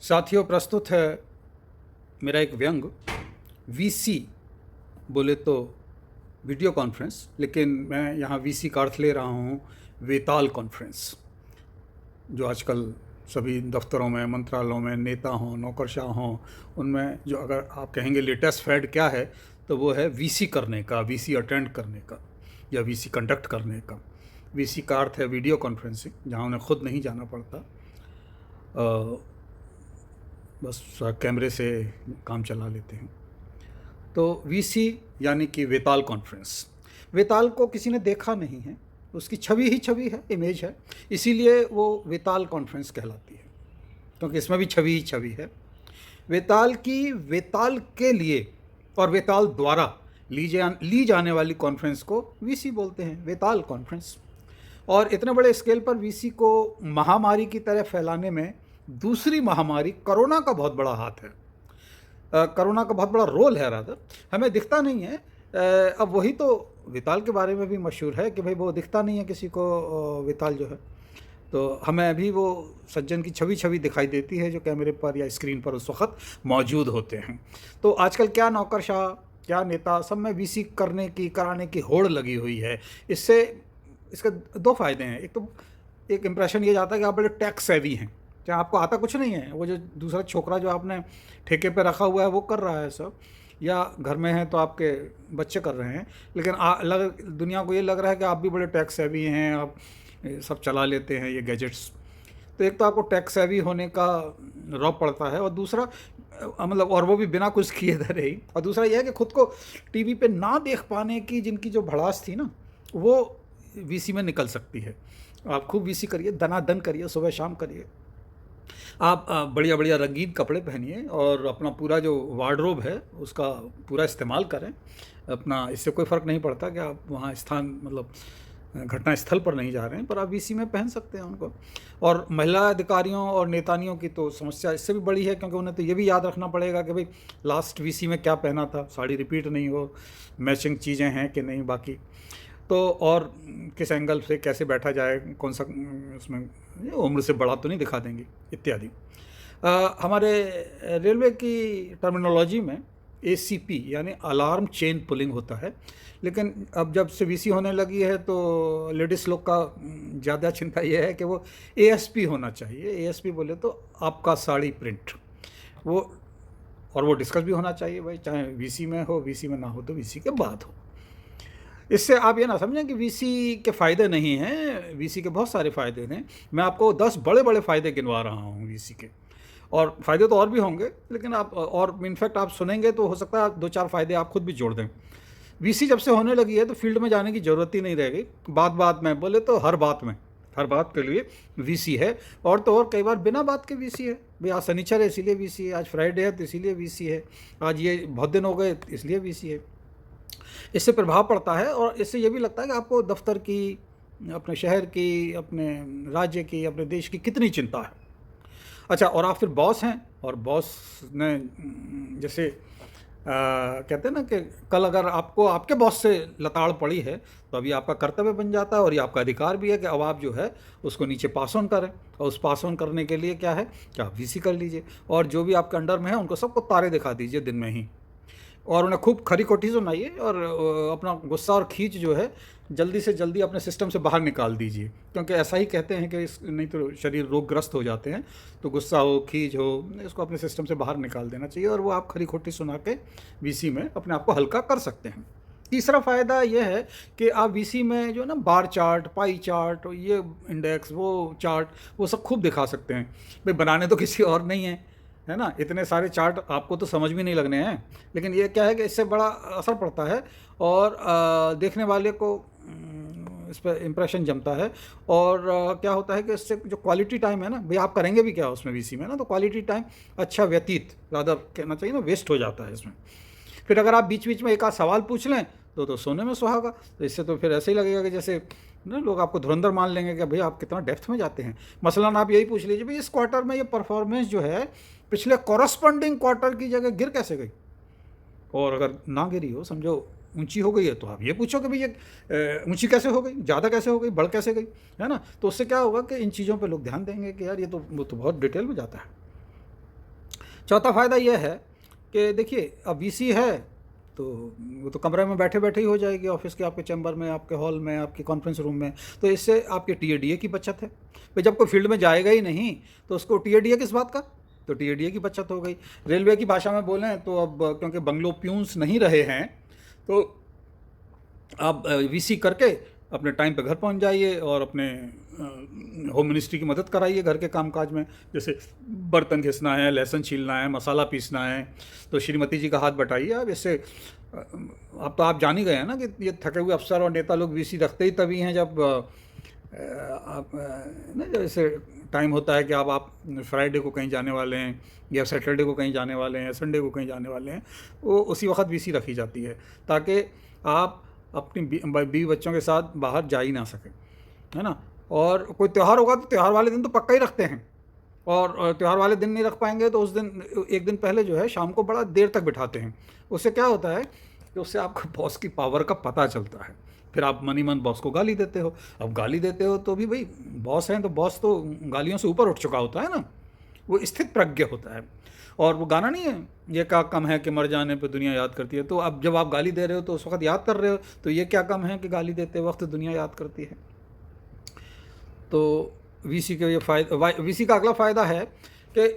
साथियों, प्रस्तुत है मेरा एक व्यंग। वीसी बोले तो वीडियो कॉन्फ्रेंस, लेकिन मैं यहाँ वीसी का अर्थ ले रहा हूँ वेताल कॉन्फ्रेंस, जो आजकल सभी दफ्तरों में, मंत्रालयों में, नेता हों, नौकरशाह हों, उनमें जो अगर आप कहेंगे लेटेस्ट फैड क्या है, तो वो है वीसी करने का, वीसी अटेंड करने का या वीसी कंडक्ट करने का। वीसी का अर्थ है वीडियो कॉन्फ्रेंसिंग, जहाँ उन्हें खुद नहीं जाना पड़ता, बस कैमरे से काम चला लेते हैं। तो वीसी यानी कि वेताल कॉन्फ्रेंस। वेताल को किसी ने देखा नहीं है, उसकी छवि ही छवि है, इमेज है, इसीलिए वो वेताल कॉन्फ्रेंस कहलाती है, क्योंकि इसमें भी छवि ही छवि है। वेताल की, वेताल के लिए और वेताल द्वारा ली जाने वाली कॉन्फ्रेंस को वीसी बोलते हैं, वेताल कॉन्फ्रेंस। और इतने बड़े स्केल पर वीसी को महामारी की तरह फैलाने में दूसरी महामारी कोरोना का बहुत बड़ा हाथ है। कोरोना का बहुत बड़ा रोल है, रादर हमें दिखता नहीं है। अब वही तो वेताल के बारे में भी मशहूर है कि भाई वो दिखता नहीं है किसी को, वेताल जो है, तो हमें अभी वो सज्जन की छवि छवि दिखाई देती है जो कैमरे पर या स्क्रीन पर उस वक्त मौजूद होते हैं। तो आजकल क्या नौकरशाह, क्या नेता, सब में वीसी कराने की होड़ लगी हुई है। इससे इसके दो फ़ायदे हैं। एक तो एक इम्प्रेशन ये जाता है कि आप बड़े टैक्स सेवी हैं, चाहे आपको आता कुछ नहीं है, वो जो दूसरा छोकरा जो आपने ठेके पे रखा हुआ है वो कर रहा है सब, या घर में है तो आपके बच्चे कर रहे हैं, लेकिन दुनिया को ये लग रहा है कि आप भी बड़े टैक्स सेवी हैं, आप सब चला लेते हैं ये गैजेट्स। तो एक तो आपको टैक्स सेवी होने का रौब पड़ता है, और दूसरा मतलब, और वो भी बिना कुछ किए धरे ही, और दूसरा यह है कि खुद को टीवी पे ना देख पाने की जिनकी जो भड़ास थी ना, वो वीसी में निकल सकती है। आप खूब वीसी करिए, दनादन करिए, सुबह शाम करिए। आप बढ़िया बढ़िया रंगीन कपड़े पहनिए और अपना पूरा जो वार्डरोब है उसका पूरा इस्तेमाल करें अपना। इससे कोई फ़र्क नहीं पड़ता कि आप वहाँ स्थान, मतलब घटना स्थल पर नहीं जा रहे हैं, पर आप वीसी में पहन सकते हैं उनको। और महिला अधिकारियों और नेतानियों की तो समस्या इससे भी बड़ी है, क्योंकि उन्हें तो ये भी याद रखना पड़ेगा कि भाई लास्ट वीसी में क्या पहना था, साड़ी रिपीट नहीं हो, मैचिंग चीज़ें हैं कि नहीं बाकी, तो और किस एंगल से कैसे बैठा जाए, कौन सा उसमें उम्र से बड़ा तो नहीं दिखा देंगे, इत्यादि। हमारे रेलवे की टर्मिनोलॉजी में एसीपी यानी अलार्म चेन पुलिंग होता है, लेकिन अब जब से वीसी होने लगी है तो लेडीज़ लोग का ज़्यादा चिंता ये है कि वो एएसपी होना चाहिए। एएसपी बोले तो आपका साड़ी प्रिंट, वो, और वो डिस्कस भी होना चाहिए भाई, चाहे वीसी में हो, वीसी में ना हो तो वीसी के बाद हो। इससे आप ये ना समझें कि वीसी के फ़ायदे नहीं हैं, वीसी के बहुत सारे फ़ायदे हैं। मैं आपको 10 बड़े बड़े फ़ायदे गिनवा रहा हूँ वीसी के, और फ़ायदे तो और भी होंगे, लेकिन आप, और इनफैक्ट आप सुनेंगे तो हो सकता है 2-4 फ़ायदे आप खुद भी जोड़ दें। वीसी जब से होने लगी है तो फील्ड में जाने की ज़रूरत ही नहीं रह गई। बात बात में बोले तो हर बात में, हर बात के लिए वीसी है, और तो और कई बार बिना बात के वीसी है। भाई आज शनिचर है इसीलिए वीसी है, आज फ्राइडे है तो इसीलिए वीसी है, आज ये बहुत दिन हो गए इसलिए वीसी है। इससे प्रभाव पड़ता है, और इससे ये भी लगता है कि आपको दफ्तर की, अपने शहर की, अपने राज्य की, अपने देश की कितनी चिंता है। अच्छा, और आप फिर बॉस हैं, और बॉस ने जैसे कहते हैं ना कि कल अगर आपको आपके बॉस से लताड़ पड़ी है तो अभी आपका कर्तव्य बन जाता है, और ये आपका अधिकार भी है कि अब आप जो है उसको नीचे पास ऑन करें, और उस पास ऑन करने के लिए क्या है कि आप वीसी कर लीजिए, और जो भी आपके अंडर में है उनको सबको तारे दिखा दीजिए दिन में ही, और उन्हें खूब खरी खोटी सुनाइए, और अपना गुस्सा और खींच जो है जल्दी से जल्दी अपने सिस्टम से बाहर निकाल दीजिए, क्योंकि ऐसा ही कहते हैं कि नहीं तो शरीर रोगग्रस्त हो जाते हैं। तो गुस्सा हो, खींच हो, इसको अपने सिस्टम से बाहर निकाल देना चाहिए, और वो आप खरी खोटी सुना के वीसी में अपने आप को हल्का कर सकते हैं। तीसरा फ़ायदा यह है कि आप वीसी में जो है ना बार चार्ट, पाई चार्ट, ये इंडेक्स, वो चार्ट, वो सब खूब दिखा सकते हैं। भाई बनाने तो किसी और नहीं है ना, इतने सारे चार्ट आपको तो समझ भी नहीं लगने हैं, लेकिन ये क्या है कि इससे बड़ा असर पड़ता है, और देखने वाले को इस पर इम्प्रेशन जमता है। और क्या होता है कि इससे जो क्वालिटी टाइम है ना, भाई आप करेंगे भी क्या उसमें वीसी में ना, तो क्वालिटी टाइम अच्छा व्यतीत, ज़्यादा कहना चाहिए ना, वेस्ट हो जाता है इसमें। फिर अगर आप बीच बीच में एक आध सवाल पूछ लें तो सोने में सुहागा। तो इससे तो फिर ऐसे ही लगेगा कि जैसे ना लोग आपको धुरंधर मान लेंगे कि भाई आप कितना डेप्थ में जाते हैं। मसलन आप यही पूछ लीजिए, भाई इस क्वार्टर में ये परफॉर्मेंस जो है पिछले कॉरस्पॉन्डिंग क्वार्टर की जगह गिर कैसे गई, और अगर ना गिरी हो, समझो ऊंची हो गई है, तो आप ये पूछो कि भाई ये ऊंची कैसे हो गई, ज़्यादा कैसे हो गई, बढ़ कैसे गई, है ना। तो उससे क्या होगा कि इन चीज़ों पे लोग ध्यान देंगे कि यार ये तो वो तो बहुत डिटेल में जाता है। चौथा फ़ायदा ये है कि देखिए अब वीसी है तो वो तो कमरे में बैठे बैठे ही हो जाएगी, ऑफिस के आपके चैम्बर में, आपके हॉल में, आपके कॉन्फ्रेंस रूम में। तो इससे आपके टीएडीए की बचत है। भाई जब कोई फील्ड में जाएगा ही नहीं तो उसको टीएडीए किस बात का, तो टीएडीए की बचत हो गई। रेलवे की भाषा में बोलें तो अब क्योंकि बंगलो प्यून्स नहीं रहे हैं तो आप वीसी करके अपने टाइम पे घर पहुंच जाइए और अपने होम मिनिस्ट्री की मदद कराइए घर के कामकाज में, जैसे बर्तन घिसना है, लहसुन छीलना है, मसाला पीसना है, तो श्रीमती जी का हाथ बटाइए आप। इससे अब तो आप जान ही गए हैं ना कि ये थके हुए अफसर और नेता लोग वीसी रखते ही तभी हैं जब आप ना जैसे टाइम होता है कि अब आप फ्राइडे को कहीं जाने वाले हैं या सैटरडे को कहीं जाने वाले हैं या संडे को कहीं जाने वाले हैं, वो उसी वक्त वीसी रखी जाती है ताकि आप अपनी बीवी बच्चों के साथ बाहर जा ही ना सकें, है ना। और कोई त्यौहार होगा तो त्यौहार वाले दिन तो पक्का ही रखते हैं, और त्यौहार वाले दिन नहीं रख पाएंगे तो उस दिन एक दिन पहले जो है शाम को बड़ा देर तक बिठाते हैं। उससे क्या होता है कि उससे आपको बॉस की पावर का पता चलता है। फिर आप मन ही मन बॉस को गाली देते हो। अब गाली देते हो तो भी भाई बॉस हैं तो बॉस तो गालियों से ऊपर उठ चुका होता है ना, वो स्थित प्रज्ञ होता है। और वो गाना नहीं है, ये क्या कम है कि मर जाने पे दुनिया याद करती है। तो अब जब आप गाली दे रहे हो तो उस वक्त याद कर रहे हो, तो ये क्या कम है कि गाली देते वक्त दुनिया याद करती है। तो वीसी के ये फ़ायदा, वीसी का अगला फ़ायदा है कि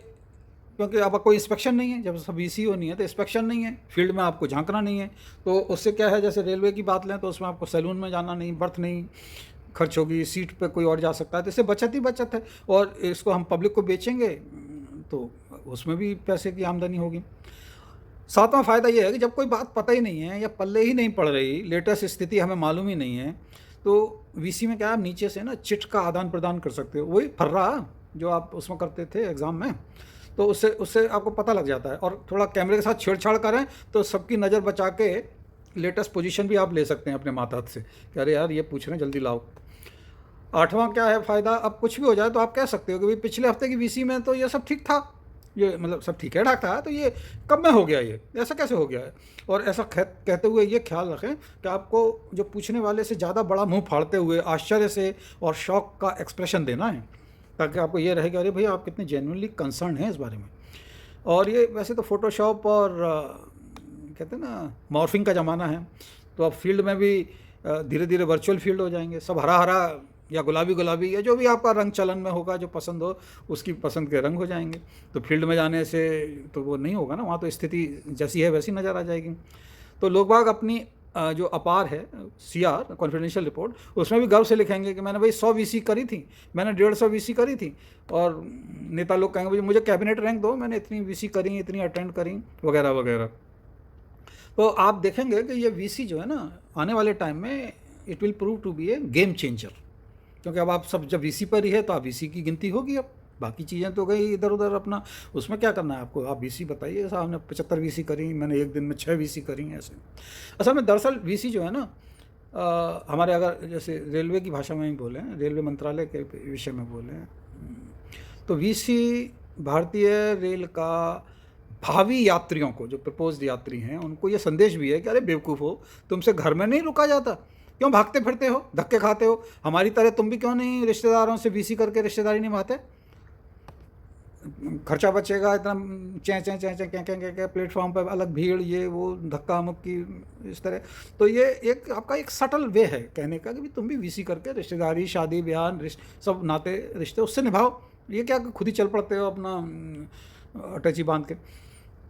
क्योंकि अब कोई इंस्पेक्शन नहीं है, जब सब वीसी होनी है तो इंस्पेक्शन नहीं है, फील्ड में आपको झांकना नहीं है। तो उससे क्या है, जैसे रेलवे की बात लें तो उसमें आपको सैलून में जाना नहीं, बर्थ नहीं खर्च होगी, सीट पे कोई और जा सकता है, तो इससे बचत ही बचत है। और इसको हम पब्लिक को बेचेंगे तो उसमें भी पैसे की आमदनी होगी। सातवां फ़ायदा ये है कि जब कोई बात पता ही नहीं है या पल्ले ही नहीं पड़ रही, लेटेस्ट स्थिति हमें मालूम ही नहीं है, तो वीसी में क्या आप नीचे से ना चिट का आदान प्रदान कर सकते हो, वही फर्रा जो आप उसमें करते थे एग्ज़ाम में। तो उससे उससे आपको पता लग जाता है। और थोड़ा कैमरे के साथ छेड़छाड़ करें तो सबकी नज़र बचा के लेटेस्ट पोजीशन भी आप ले सकते हैं अपने मातहत से कि अरे यार ये पूछ रहे हैं जल्दी लाओ। आठवां क्या है फ़ायदा, अब कुछ भी हो जाए तो आप कह सकते हो कि भाई पिछले हफ्ते की वीसी में तो ये सब ठीक था, ये मतलब सब ठीक है ठाक था, तो ये कब में हो गया, ये ऐसा कैसे हो गया है। और ऐसा कहते हुए ये ख्याल रखें कि आपको जो पूछने वाले से ज़्यादा बड़ा मुंह फाड़ते हुए आश्चर्य से और शौक का एक्सप्रेशन देना है, ताकि आपको ये रहेगा अरे भाई आप कितने जेन्युइनली कंसर्न हैं इस बारे में। और ये वैसे तो फ़ोटोशॉप और कहते हैं ना मॉर्फिंग का ज़माना है, तो अब फील्ड में भी धीरे धीरे वर्चुअल फील्ड हो जाएंगे, सब हरा हरा या गुलाबी गुलाबी या जो भी आपका रंग चलन में होगा, जो पसंद हो उसकी पसंद के रंग हो जाएंगे। तो फील्ड में जाने से तो वो नहीं होगा ना, वहाँ तो स्थिति जैसी है वैसी नज़र आ जाएगी। तो लोग बाग अपनी जो अपार है सीआर कॉन्फिडेंशियल रिपोर्ट, उसमें भी गर्व से लिखेंगे कि मैंने भाई 100 वीसी करी थी, मैंने 150 वीसी करी थी। और नेता लोग कहेंगे भाई मुझे कैबिनेट रैंक दो, मैंने इतनी वीसी करी, इतनी अटेंड करी, वगैरह वगैरह। तो आप देखेंगे कि ये वीसी जो है ना आने वाले टाइम में it will prove to be a game changer, क्योंकि अब आप सब जब वीसी पर ही है तो आप वीसी की गिनती होगी। अब बाकी चीज़ें तो गई इधर उधर अपना, उसमें क्या करना है आपको, आप वीसी बताइए साहब ने 75 वीसी करी, मैंने एक दिन में 6 वीसी करी, ऐसे। असल में दरअसल वीसी जो है ना हमारे अगर जैसे रेलवे की भाषा में ही बोलें, रेलवे मंत्रालय के विषय में बोलें, तो वीसी भारतीय रेल का भावी यात्रियों को, जो प्रपोज्ड यात्री हैं, उनको ये संदेश भी है कि अरे बेवकूफ़ हो, तुमसे घर में नहीं रुका जाता, क्यों भागते फिरते हो, धक्के खाते हो, हमारी तरह तुम भी क्यों नहीं रिश्तेदारों से वीसी करके रिश्तेदारी निभाते, खर्चा बचेगा, इतना चैं चैं चैं चैं क्या प्लेटफॉर्म पर अलग भीड़, ये वो धक्का मुक्की इस तरह। तो ये एक आपका एक सटल वे है कहने का कि तुम भी वीसी करके रिश्तेदारी, शादी ब्याह, सब नाते रिश्ते उससे निभाओ, ये क्या खुद ही चल पड़ते हो अपना अटैची बांध के।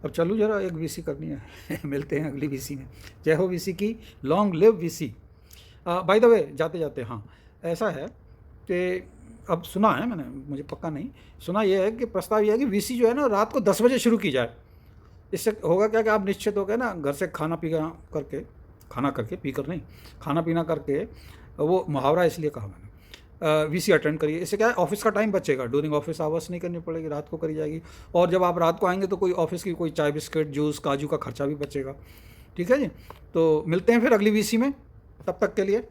अब चलो जरा एक वीसी करनी है मिलते हैं अगली वीसी में। जय हो वीसी की, long live VC. By the way जाते जाते, हाँ ऐसा है कि अब सुना है मैंने, मुझे पक्का नहीं, सुना यह है कि प्रस्ताव यह है कि वीसी जो है ना रात को 10 बजे शुरू की जाए। इससे होगा क्या कि आप निश्चित हो गए ना, घर से खाना करके पीकर नहीं, खाना पीना करके, वो मुहावरा इसलिए कहा मैंने, वीसी अटेंड करिए। इससे क्या है, ऑफिस का टाइम बचेगा, ड्यूरिंग ऑफिस आवर्स नहीं करनी पड़ेगी, रात को करी जाएगी। और जब आप रात को आएंगे तो कोई ऑफिस की कोई चाय बिस्किट जूस काजू का खर्चा भी बचेगा। ठीक है जी, तो मिलते हैं फिर अगली वीसी में, तब तक के लिए